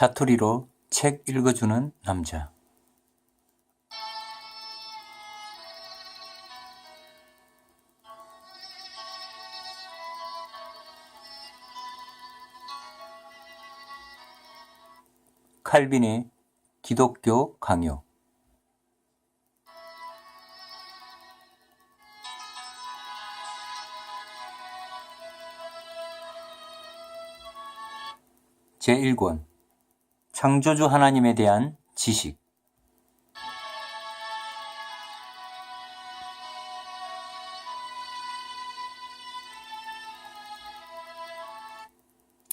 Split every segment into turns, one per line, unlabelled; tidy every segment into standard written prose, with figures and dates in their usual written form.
사투리로 책 읽어주는 남자. 칼빈의 기독교 강요. 제1권 창조주 하나님에 대한 지식.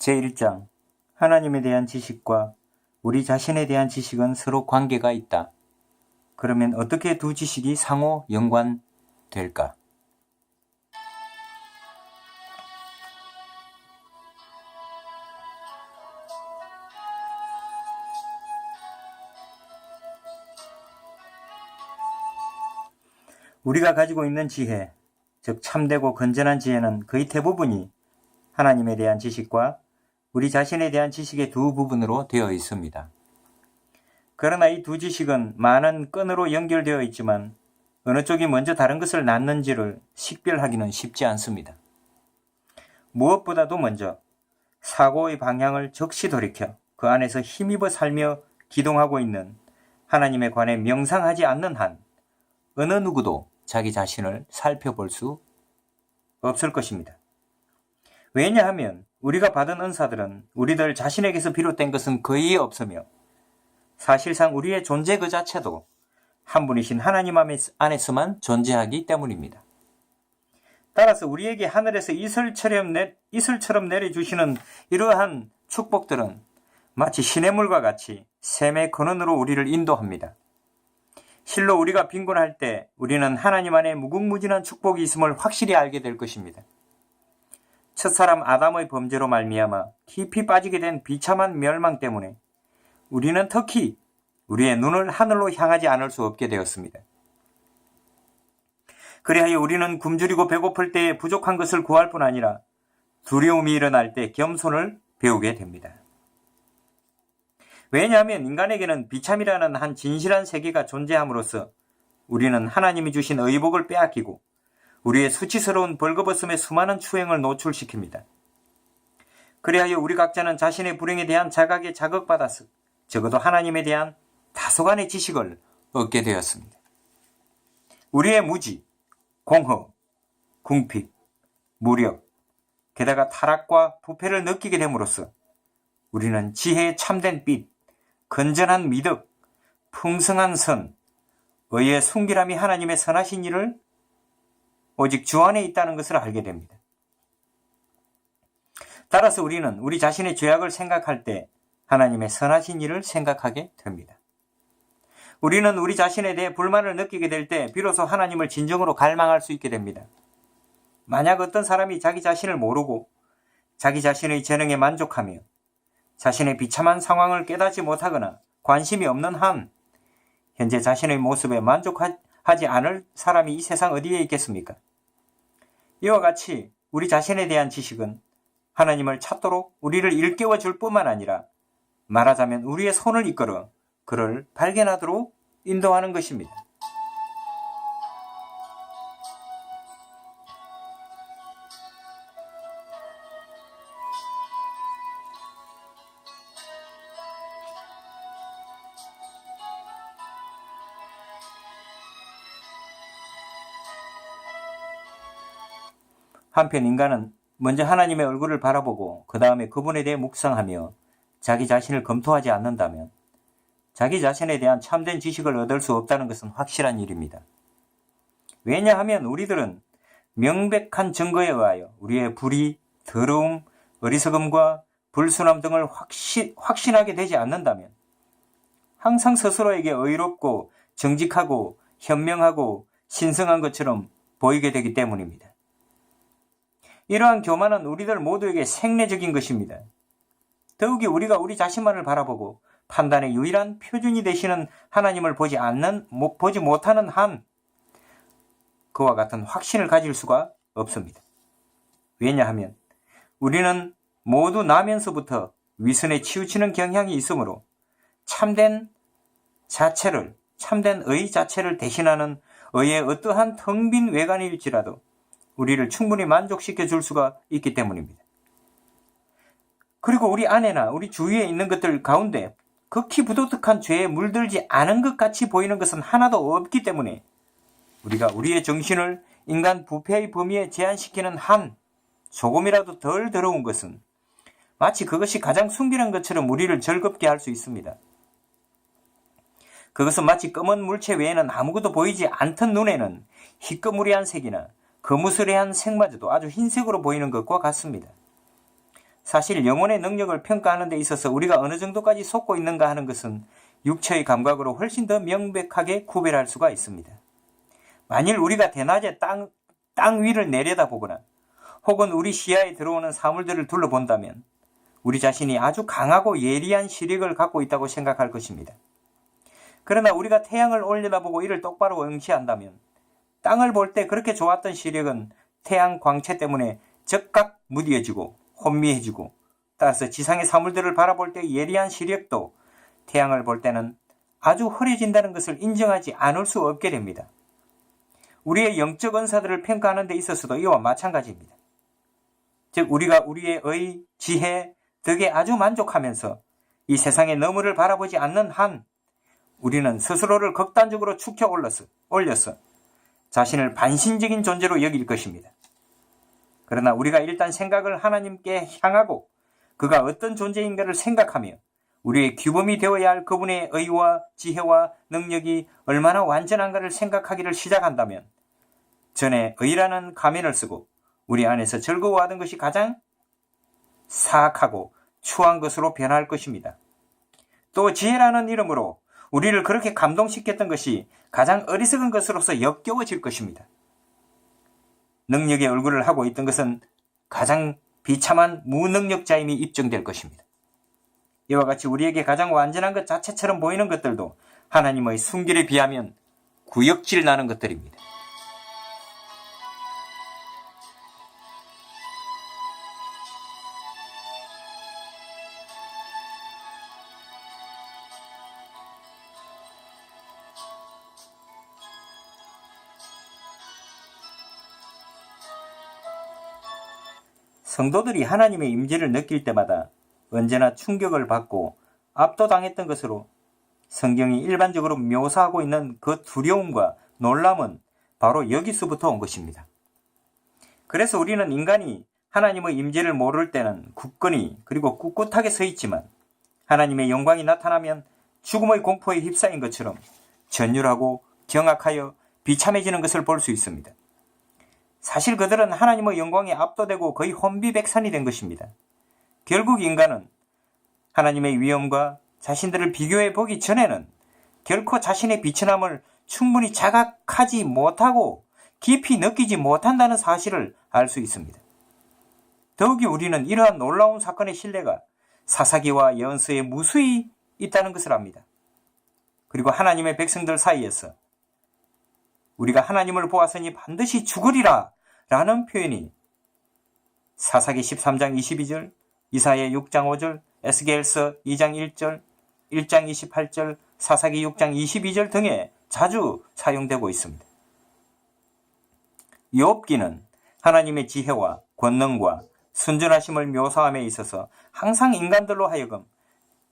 제1장 하나님에 대한 지식과 우리 자신에 대한 지식은 서로 관계가 있다. 그러면 어떻게 두 지식이 상호 연관될까? 우리가 가지고 있는 지혜, 즉 참되고 건전한 지혜는 거의 대부분이 하나님에 대한 지식과 우리 자신에 대한 지식의 두 부분으로 되어 있습니다. 그러나 이 두 지식은 많은 끈으로 연결되어 있지만 어느 쪽이 먼저 다른 것을 낳는지를 식별하기는 쉽지 않습니다. 무엇보다도 먼저 사고의 방향을 적시 돌이켜 그 안에서 힘입어 살며 기동하고 있는 하나님에 관해 명상하지 않는 한 어느 누구도 자기 자신을 살펴볼 수 없을 것입니다. 왜냐하면 우리가 받은 은사들은 우리들 자신에게서 비롯된 것은 거의 없으며 사실상 우리의 존재 그 자체도 한 분이신 하나님 안에서만 존재하기 때문입니다. 따라서 우리에게 하늘에서 이슬처럼 내려주시는 이러한 축복들은 마치 시냇물과 같이 샘의 근원으로 우리를 인도합니다. 실로 우리가 빈곤할 때 우리는 하나님 안에 무궁무진한 축복이 있음을 확실히 알게 될 것입니다. 첫사람 아담의 범죄로 말미암아 깊이 빠지게 된 비참한 멸망 때문에 우리는 특히 우리의 눈을 하늘로 향하지 않을 수 없게 되었습니다. 그리하여 우리는 굶주리고 배고플 때에 부족한 것을 구할 뿐 아니라 두려움이 일어날 때 겸손을 배우게 됩니다. 왜냐하면 인간에게는 비참이라는 한 진실한 세계가 존재함으로써 우리는 하나님이 주신 의복을 빼앗기고 우리의 수치스러운 벌거벗음의 수많은 추행을 노출시킵니다. 그리하여 우리 각자는 자신의 불행에 대한 자각에 자극받아서 적어도 하나님에 대한 다소간의 지식을 얻게 되었습니다. 우리의 무지, 공허, 궁핍, 무력, 게다가 타락과 부패를 느끼게 됨으로써 우리는 지혜의 참된 빛, 건전한 미덕, 풍성한 선, 의의 순결함이 하나님의 선하신 일을 오직 주 안에 있다는 것을 알게 됩니다. 따라서 우리는 우리 자신의 죄악을 생각할 때 하나님의 선하신 일을 생각하게 됩니다. 우리는 우리 자신에 대해 불만을 느끼게 될 때 비로소 하나님을 진정으로 갈망할 수 있게 됩니다. 만약 어떤 사람이 자기 자신을 모르고 자기 자신의 재능에 만족하며 자신의 비참한 상황을 깨닫지 못하거나 관심이 없는 한 현재 자신의 모습에 만족하지 않을 사람이 이 세상 어디에 있겠습니까? 이와 같이 우리 자신에 대한 지식은 하나님을 찾도록 우리를 일깨워 줄 뿐만 아니라 말하자면 우리의 손을 이끌어 그를 발견하도록 인도하는 것입니다. 한편 인간은 먼저 하나님의 얼굴을 바라보고 그 다음에 그분에 대해 묵상하며 자기 자신을 검토하지 않는다면 자기 자신에 대한 참된 지식을 얻을 수 없다는 것은 확실한 일입니다. 왜냐하면 우리들은 명백한 증거에 의하여 우리의 불의, 더러움, 어리석음과 불순함 등을 확신하게 되지 않는다면 항상 스스로에게 의롭고 정직하고 현명하고 신성한 것처럼 보이게 되기 때문입니다. 이러한 교만은 우리들 모두에게 생리적인 것입니다. 더욱이 우리가 우리 자신만을 바라보고 판단의 유일한 표준이 되시는 하나님을 보지 못하는 한 그와 같은 확신을 가질 수가 없습니다. 왜냐하면 우리는 모두 나면서부터 위선에 치우치는 경향이 있으므로 참된 의 자체를 대신하는 의의 어떠한 텅 빈 외관일지라도 우리를 충분히 만족시켜 줄 수가 있기 때문입니다. 그리고 우리 안에나 우리 주위에 있는 것들 가운데 극히 부도덕한 죄에 물들지 않은 것 같이 보이는 것은 하나도 없기 때문에 우리가 우리의 정신을 인간 부패의 범위에 제한시키는 한 조금이라도 덜 더러운 것은 마치 그것이 가장 순결한 것처럼 우리를 즐겁게 할 수 있습니다. 그것은 마치 검은 물체 외에는 아무것도 보이지 않던 눈에는 희끄무리한 색이나 거무스레한 색마저도 아주 흰색으로 보이는 것과 같습니다. 사실 영혼의 능력을 평가하는 데 있어서 우리가 어느 정도까지 속고 있는가 하는 것은 육체의 감각으로 훨씬 더 명백하게 구별할 수가 있습니다. 만일 우리가 대낮에 땅 위를 내려다보거나 혹은 우리 시야에 들어오는 사물들을 둘러본다면 우리 자신이 아주 강하고 예리한 시력을 갖고 있다고 생각할 것입니다. 그러나 우리가 태양을 올려다보고 이를 똑바로 응시한다면 땅을 볼 때 그렇게 좋았던 시력은 태양 광채 때문에 적각 무뎌지고 혼미해지고, 따라서 지상의 사물들을 바라볼 때 예리한 시력도 태양을 볼 때는 아주 흐려진다는 것을 인정하지 않을 수 없게 됩니다. 우리의 영적 은사들을 평가하는 데 있어서도 이와 마찬가지입니다. 즉 우리가 우리의 의, 지혜, 덕에 아주 만족하면서 이 세상의 너머를 바라보지 않는 한 우리는 스스로를 극단적으로 축혀 올려서 자신을 반신적인 존재로 여길 것입니다. 그러나 우리가 일단 생각을 하나님께 향하고 그가 어떤 존재인가를 생각하며 우리의 규범이 되어야 할 그분의 의와 지혜와 능력이 얼마나 완전한가를 생각하기를 시작한다면 전에 의라는 가면을 쓰고 우리 안에서 즐거워하던 것이 가장 사악하고 추한 것으로 변할 것입니다. 또 지혜라는 이름으로 우리를 그렇게 감동시켰던 것이 가장 어리석은 것으로서 역겨워질 것입니다. 능력의 얼굴을 하고 있던 것은 가장 비참한 무능력자임이 입증될 것입니다. 이와 같이 우리에게 가장 완전한 것 자체처럼 보이는 것들도 하나님의 순결에 비하면 구역질 나는 것들입니다. 성도들이 하나님의 임재를 느낄 때마다 언제나 충격을 받고 압도당했던 것으로 성경이 일반적으로 묘사하고 있는 그 두려움과 놀람은 바로 여기서부터 온 것입니다. 그래서 우리는 인간이 하나님의 임재를 모를 때는 굳건히 그리고 꿋꿋하게 서 있지만 하나님의 영광이 나타나면 죽음의 공포에 휩싸인 것처럼 전율하고 경악하여 비참해지는 것을 볼 수 있습니다. 사실 그들은 하나님의 영광에 압도되고 거의 혼비백산이 된 것입니다. 결국 인간은 하나님의 위엄과 자신들을 비교해 보기 전에는 결코 자신의 비천함을 충분히 자각하지 못하고 깊이 느끼지 못한다는 사실을 알 수 있습니다. 더욱이 우리는 이러한 놀라운 사건의 신뢰가 사사기와 예언서에 무수히 있다는 것을 압니다. 그리고 하나님의 백성들 사이에서 우리가 하나님을 보았으니 반드시 죽으리라 라는 표현이 사사기 13장 22절, 이사야 6장 5절, 에스겔서 2장 1절, 1장 28절, 사사기 6장 22절 등에 자주 사용되고 있습니다. 욥기는 하나님의 지혜와 권능과 순전하심을 묘사함에 있어서 항상 인간들로 하여금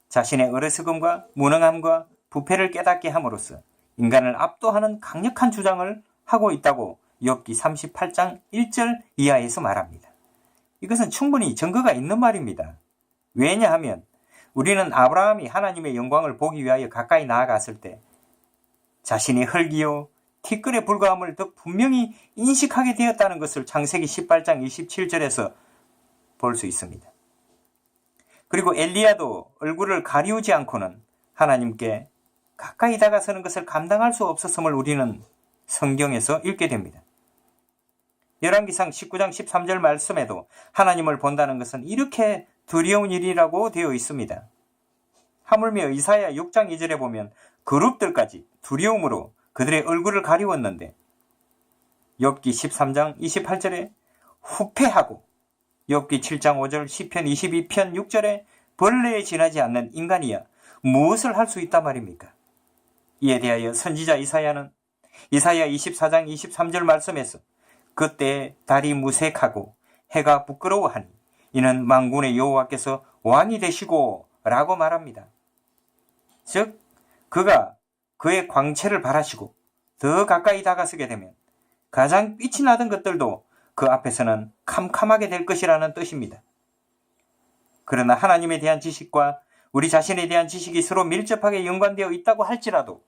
자신의 어리석음과 무능함과 부패를 깨닫게 함으로써 인간을 압도하는 강력한 주장을 하고 있다고 욥기 38장 1절 이하에서 말합니다. 이것은 충분히 증거가 있는 말입니다. 왜냐하면 우리는 아브라함이 하나님의 영광을 보기 위하여 가까이 나아갔을 때 자신이 흙이요 티끌에 불과함을 더 분명히 인식하게 되었다는 것을 창세기 18장 27절에서 볼 수 있습니다. 그리고 엘리야도 얼굴을 가리우지 않고는 하나님께 가까이 다가서는 것을 감당할 수 없었음을 우리는 성경에서 읽게 됩니다. 열왕기상 19장 13절 말씀에도 하나님을 본다는 것은 이렇게 두려운 일이라고 되어 있습니다. 하물며 이사야 6장 2절에 보면 그룹들까지 두려움으로 그들의 얼굴을 가리웠는데 욥기 13장 28절에 후패하고 욥기 7장 5절, 시편 22편 6절에 벌레에 지나지 않는 인간이야 무엇을 할 수 있단 말입니까? 이에 대하여 선지자 이사야 24장 23절 말씀에서 그때 달이 무색하고 해가 부끄러워하니 이는 만군의 여호와께서 왕이 되시고 라고 말합니다. 즉 그가 그의 광채를 발하시고 더 가까이 다가서게 되면 가장 빛이 나던 것들도 그 앞에서는 캄캄하게 될 것이라는 뜻입니다. 그러나 하나님에 대한 지식과 우리 자신에 대한 지식이 서로 밀접하게 연관되어 있다고 할지라도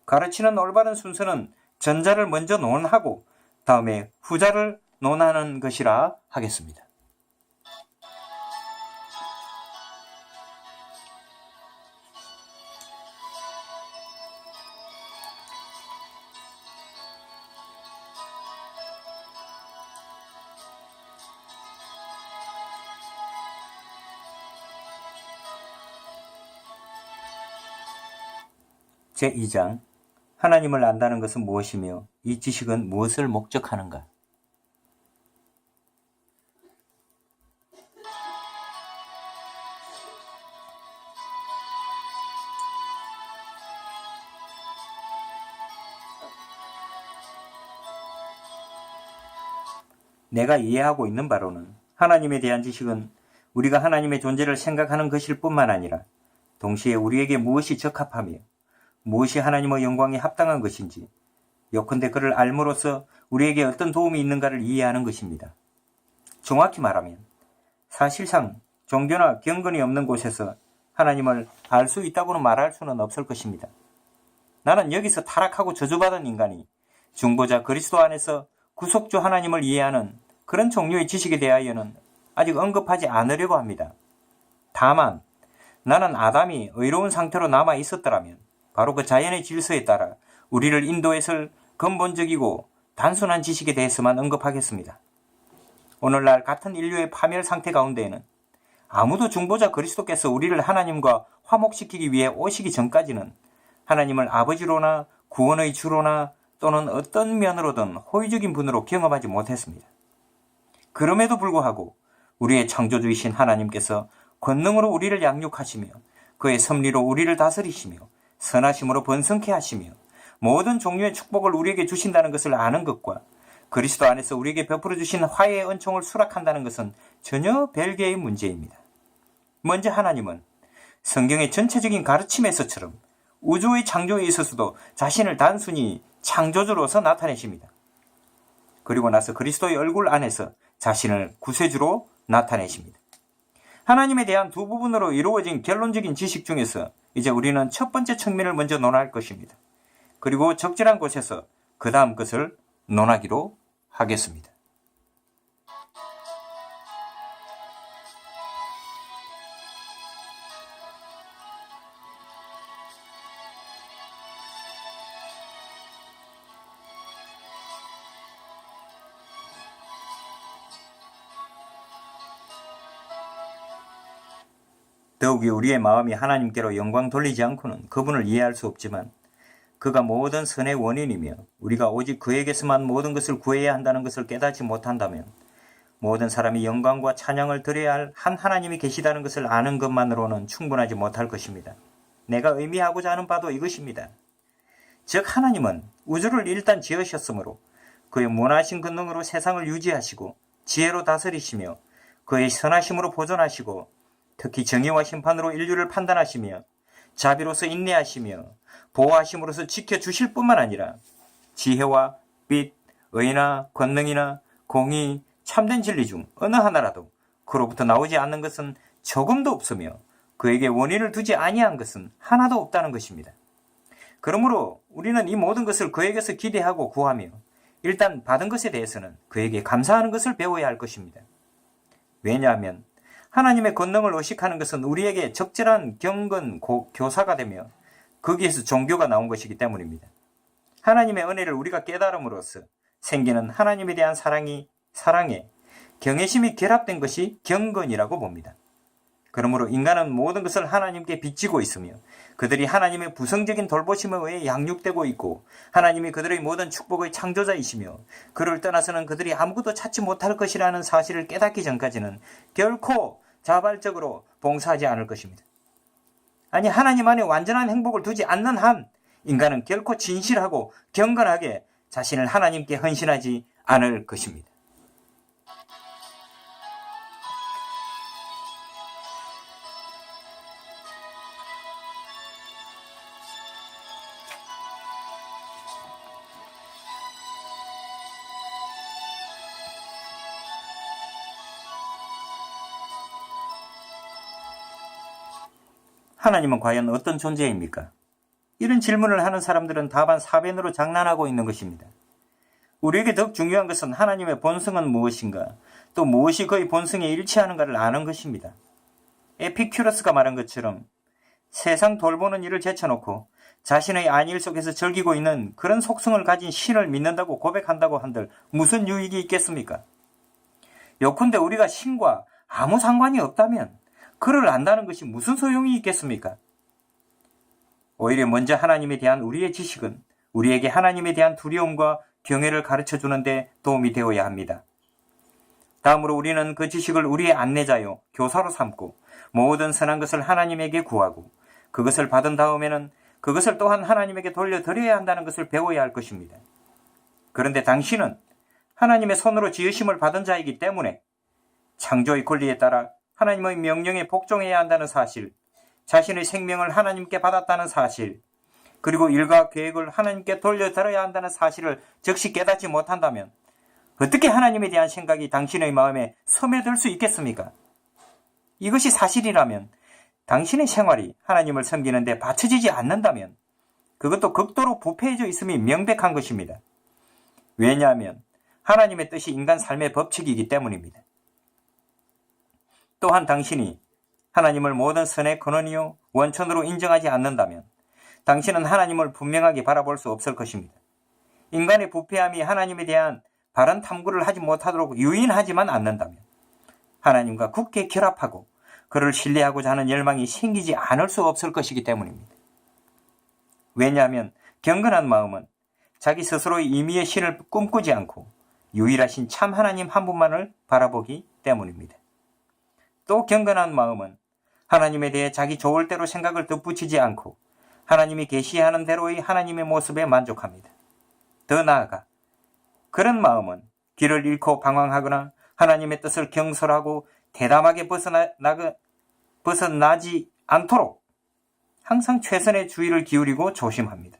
가르치는 올바른 순서는 전자를 먼저 논하고 다음에 후자를 논하는 것이라 하겠습니다. 제2장 하나님을 안다는 것은 무엇이며 이 지식은 무엇을 목적하는가? 내가 이해하고 있는 바로는 하나님에 대한 지식은 우리가 하나님의 존재를 생각하는 것일 뿐만 아니라 동시에 우리에게 무엇이 적합하며 무엇이 하나님의 영광에 합당한 것인지 요컨대 그를 알므로써 우리에게 어떤 도움이 있는가를 이해하는 것입니다. 정확히 말하면 사실상 종교나 경건이 없는 곳에서 하나님을 알 수 있다고는 말할 수는 없을 것입니다. 나는 여기서 타락하고 저주받은 인간이 중보자 그리스도 안에서 구속주 하나님을 이해하는 그런 종류의 지식에 대하여는 아직 언급하지 않으려고 합니다. 다만 나는 아담이 의로운 상태로 남아 있었더라면 바로 그 자연의 질서에 따라 우리를 인도했을 근본적이고 단순한 지식에 대해서만 언급하겠습니다. 오늘날 같은 인류의 파멸 상태 가운데에는 아무도 중보자 그리스도께서 우리를 하나님과 화목시키기 위해 오시기 전까지는 하나님을 아버지로나 구원의 주로나 또는 어떤 면으로든 호의적인 분으로 경험하지 못했습니다. 그럼에도 불구하고 우리의 창조주이신 하나님께서 권능으로 우리를 양육하시며 그의 섭리로 우리를 다스리시며 선하심으로 번성케 하시며 모든 종류의 축복을 우리에게 주신다는 것을 아는 것과 그리스도 안에서 우리에게 베풀어 주신 화해의 은총을 수락한다는 것은 전혀 별개의 문제입니다. 먼저 하나님은 성경의 전체적인 가르침에서처럼 우주의 창조에 있어서도 자신을 단순히 창조주로서 나타내십니다. 그리고 나서 그리스도의 얼굴 안에서 자신을 구세주로 나타내십니다. 하나님에 대한 두 부분으로 이루어진 결론적인 지식 중에서 이제 우리는 첫 번째 측면을 먼저 논할 것입니다. 그리고 적절한 곳에서 그 다음 것을 논하기로 하겠습니다. 더욱이 우리의 마음이 하나님께로 영광 돌리지 않고는 그분을 이해할 수 없지만 그가 모든 선의 원인이며 우리가 오직 그에게서만 모든 것을 구해야 한다는 것을 깨닫지 못한다면 모든 사람이 영광과 찬양을 드려야 할 한 하나님이 계시다는 것을 아는 것만으로는 충분하지 못할 것입니다. 내가 의미하고자 하는 바도 이것입니다. 즉 하나님은 우주를 일단 지으셨으므로 그의 무한하신 권능으로 세상을 유지하시고 지혜로 다스리시며 그의 선하심으로 보존하시고 특히 정의와 심판으로 인류를 판단하시며 자비로서 인내하시며 보호하심으로써 지켜주실 뿐만 아니라 지혜와 빛, 의나 권능이나 공의, 참된 진리 중 어느 하나라도 그로부터 나오지 않는 것은 조금도 없으며 그에게 원인을 두지 아니한 것은 하나도 없다는 것입니다. 그러므로 우리는 이 모든 것을 그에게서 기대하고 구하며 일단 받은 것에 대해서는 그에게 감사하는 것을 배워야 할 것입니다. 왜냐하면 하나님의 권능을 의식하는 것은 우리에게 적절한 경건 교사가 되며 거기에서 종교가 나온 것이기 때문입니다. 하나님의 은혜를 우리가 깨달음으로써 생기는 하나님에 대한 사랑에 경외심이 결합된 것이 경건이라고 봅니다. 그러므로 인간은 모든 것을 하나님께 빚지고 있으며 그들이 하나님의 부성적인 돌보심에 의해 양육되고 있고 하나님이 그들의 모든 축복의 창조자이시며 그를 떠나서는 그들이 아무것도 찾지 못할 것이라는 사실을 깨닫기 전까지는 결코 자발적으로 봉사하지 않을 것입니다. 아니, 하나님 안에 완전한 행복을 두지 않는 한 인간은 결코 진실하고 경건하게 자신을 하나님께 헌신하지 않을 것입니다. 하나님은 과연 어떤 존재입니까? 이런 질문을 하는 사람들은 다반 사변으로 장난하고 있는 것입니다. 우리에게 더욱 중요한 것은 하나님의 본성은 무엇인가, 또 무엇이 그의 본성에 일치하는가를 아는 것입니다. 에피큐러스가 말한 것처럼 세상 돌보는 일을 제쳐놓고 자신의 안일 속에서 즐기고 있는 그런 속성을 가진 신을 믿는다고 고백한다고 한들 무슨 유익이 있겠습니까? 요컨대 우리가 신과 아무 상관이 없다면 그를 안다는 것이 무슨 소용이 있겠습니까? 오히려 먼저 하나님에 대한 우리의 지식은 우리에게 하나님에 대한 두려움과 경외를 가르쳐주는 데 도움이 되어야 합니다. 다음으로 우리는 그 지식을 우리의 안내자요, 교사로 삼고 모든 선한 것을 하나님에게 구하고 그것을 받은 다음에는 그것을 또한 하나님에게 돌려드려야 한다는 것을 배워야 할 것입니다. 그런데 당신은 하나님의 손으로 지으심을 받은 자이기 때문에 창조의 권리에 따라 하나님의 명령에 복종해야 한다는 사실, 자신의 생명을 하나님께 받았다는 사실, 그리고 일과 계획을 하나님께 돌려드려야 한다는 사실을 즉시 깨닫지 못한다면 어떻게 하나님에 대한 생각이 당신의 마음에 스며들 수 있겠습니까? 이것이 사실이라면 당신의 생활이 하나님을 섬기는 데 받쳐지지 않는다면 그것도 극도로 부패해져 있음이 명백한 것입니다. 왜냐하면 하나님의 뜻이 인간 삶의 법칙이기 때문입니다. 또한 당신이 하나님을 모든 선의 근원이요 원천으로 인정하지 않는다면 당신은 하나님을 분명하게 바라볼 수 없을 것입니다. 인간의 부패함이 하나님에 대한 바른 탐구를 하지 못하도록 유인하지만 않는다면 하나님과 굳게 결합하고 그를 신뢰하고자 하는 열망이 생기지 않을 수 없을 것이기 때문입니다. 왜냐하면 경건한 마음은 자기 스스로의 임의의 신을 꿈꾸지 않고 유일하신 참 하나님 한 분만을 바라보기 때문입니다. 또 경건한 마음은 하나님에 대해 자기 좋을 대로 생각을 덧붙이지 않고 하나님이 계시하는 대로의 하나님의 모습에 만족합니다. 더 나아가 그런 마음은 길을 잃고 방황하거나 하나님의 뜻을 경솔하고 대담하게 벗어나지 않도록 항상 최선의 주의를 기울이고 조심합니다.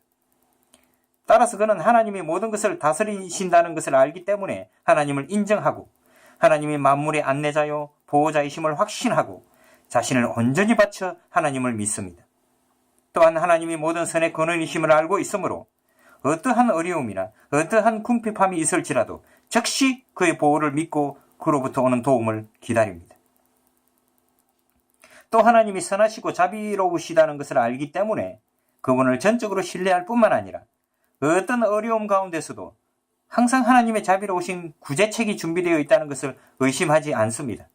따라서 그는 하나님이 모든 것을 다스리신다는 것을 알기 때문에 하나님을 인정하고 하나님이 만물의 안내자요 보호자이심을 확신하고 자신을 온전히 바쳐 하나님을 믿습니다. 또한 하나님이 모든 선의 근원이심을 알고 있으므로 어떠한 어려움이나 어떠한 궁핍함이 있을지라도 즉시 그의 보호를 믿고 그로부터 오는 도움을 기다립니다. 또 하나님이 선하시고 자비로우시다는 것을 알기 때문에 그분을 전적으로 신뢰할 뿐만 아니라 어떤 어려움 가운데서도 항상 하나님의 자비로우신 구제책이 준비되어 있다는 것을 의심하지 않습니다.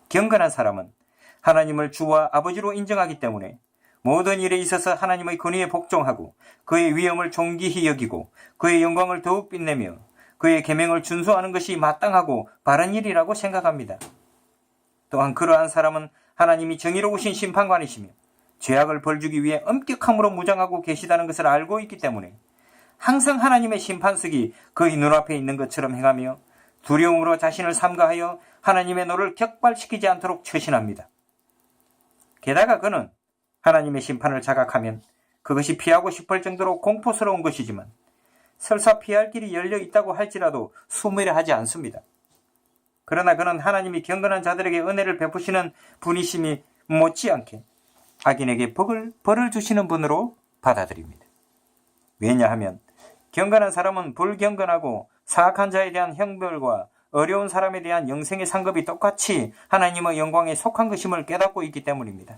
경건한 사람은 하나님을 주와 아버지로 인정하기 때문에 모든 일에 있어서 하나님의 권위에 복종하고 그의 위엄을 존귀히 여기고 그의 영광을 더욱 빛내며 그의 계명을 준수하는 것이 마땅하고 바른 일이라고 생각합니다. 또한 그러한 사람은 하나님이 정의로우신 심판관이시며 죄악을 벌주기 위해 엄격함으로 무장하고 계시다는 것을 알고 있기 때문에 항상 하나님의 심판석이 그의 눈앞에 있는 것처럼 행하며 두려움으로 자신을 삼가하여 하나님의 노를 격발시키지 않도록 처신합니다. 게다가 그는 하나님의 심판을 자각하면 그것이 피하고 싶을 정도로 공포스러운 것이지만 설사 피할 길이 열려 있다고 할지라도 숨으려 하지 않습니다. 그러나 그는 하나님이 경건한 자들에게 은혜를 베푸시는 분이심이 못지않게 악인에게 벌을 주시는 분으로 받아들입니다. 왜냐하면 경건한 사람은 불경건하고 사악한 자에 대한 형벌과 어려운 사람에 대한 영생의 상급이 똑같이 하나님의 영광에 속한 것임을 깨닫고 있기 때문입니다.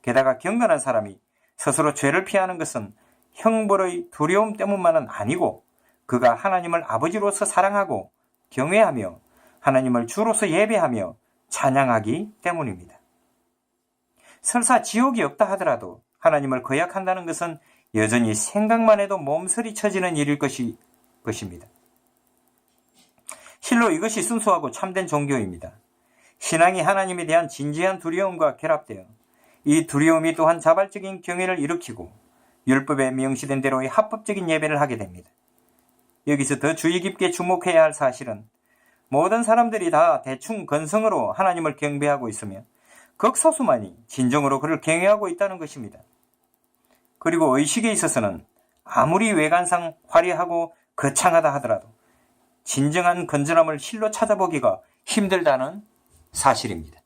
게다가 경건한 사람이 스스로 죄를 피하는 것은 형벌의 두려움 때문만은 아니고 그가 하나님을 아버지로서 사랑하고 경외하며 하나님을 주로서 예배하며 찬양하기 때문입니다. 설사 지옥이 없다 하더라도 하나님을 거역한다는 것은 여전히 생각만 해도 몸서리 쳐지는 일일 것입니다. 실로 이것이 순수하고 참된 종교입니다. 신앙이 하나님에 대한 진지한 두려움과 결합되어 이 두려움이 또한 자발적인 경외를 일으키고 율법에 명시된 대로의 합법적인 예배를 하게 됩니다. 여기서 더 주의 깊게 주목해야 할 사실은 모든 사람들이 다 대충 건성으로 하나님을 경배하고 있으며 극소수만이 진정으로 그를 경외하고 있다는 것입니다. 그리고 의식에 있어서는 아무리 외관상 화려하고 거창하다 하더라도 진정한 건전함을 실로 찾아보기가 힘들다는 사실입니다.